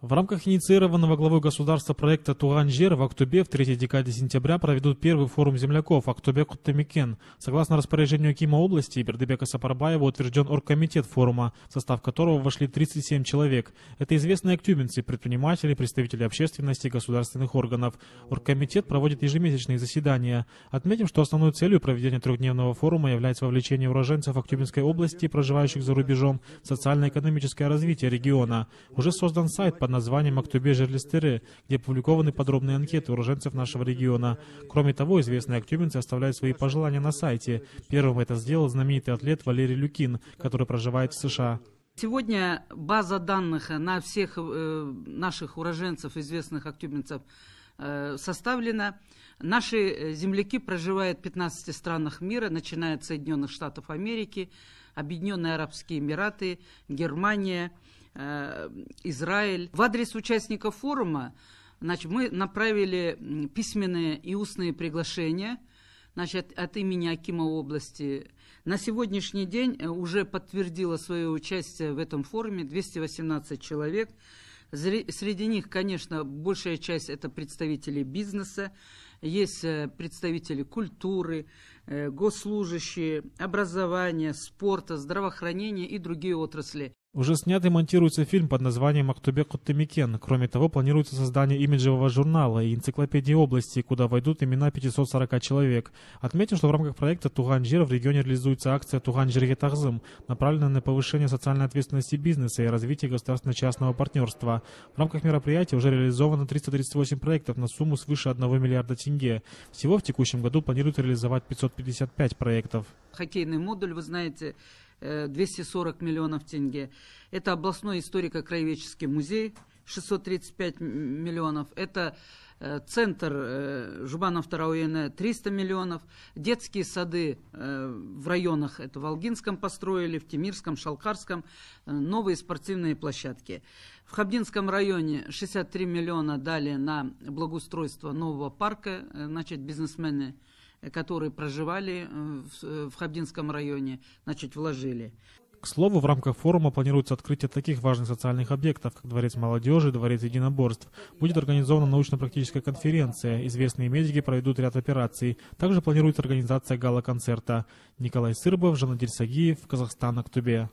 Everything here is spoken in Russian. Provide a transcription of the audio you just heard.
В рамках инициированного главой государства проекта «Туган жер» в Актобе в третьей декаде сентября проведут первый форум земляков «Актобе-Коттамикен». Согласно распоряжению Акима области Бердыбека Сапарбаева утвержден оргкомитет форума, в состав которого вошли 37 человек. Это известные актюбинцы, предприниматели, представители общественности и государственных органов. Оргкомитет проводит ежемесячные заседания. Отметим, что основной целью проведения трехдневного форума является вовлечение уроженцев Актюбинской области, проживающих за рубежом, в социально-экономическое развитие региона. Уже создан сайт под названием «Актобе жерлистеры», где опубликованы подробные анкеты уроженцев нашего региона. Кроме того, известные актюбинцы оставляют свои пожелания на сайте. Первым это сделал знаменитый атлет Валерий Люкин, который проживает в США. Сегодня база данных на всех наших уроженцев, известных актюбинцев, составлена. Наши земляки проживают в 15 странах мира, начиная от Соединенных Штатов Америки, Объединенные Арабские Эмираты, Германия, Израиль. В адрес участников форума мы направили письменные и устные приглашения от имени Акима области. На сегодняшний день уже подтвердило свое участие в этом форуме 218 человек. Среди них, конечно, большая часть это представители бизнеса, есть представители культуры, госслужащие, образования, спорта, здравоохранения и другие отрасли. Уже снят и монтируется фильм под названием «Актобе-Коттамикен». Кроме того, планируется создание имиджевого журнала и энциклопедии области, куда войдут имена 540 человек. Отметим, что в рамках проекта «Туган жер» в регионе реализуется акция «Туган жерге тагзым», направленная на повышение социальной ответственности бизнеса и развитие государственно-частного партнерства. В рамках мероприятия уже реализовано 338 проектов на сумму свыше 1 миллиарда тенге. Всего в текущем году планируют реализовать 555 проектов. Хоккейный модуль, вы знаете, 240 миллионов тенге. Это областной историко-краеведческий музей, 635 миллионов. Это центр Жубановского района, 300 миллионов. Детские сады в районах, это в Волгинском построили, в Темирском, Шалкарском, новые спортивные площадки. В Хабдинском районе 63 миллиона дали на благоустройство нового парка, значит, бизнесмены, которые проживали в Хабдинском районе, значит, вложили. К слову, в рамках форума планируется открытие таких важных социальных объектов, как Дворец молодежи, Дворец единоборств. Будет организована научно-практическая конференция, известные медики проведут ряд операций. Также планируется организация гала-концерта. Николай Сырбов, Жанадиль Сагиев, Казахстан, Актобе.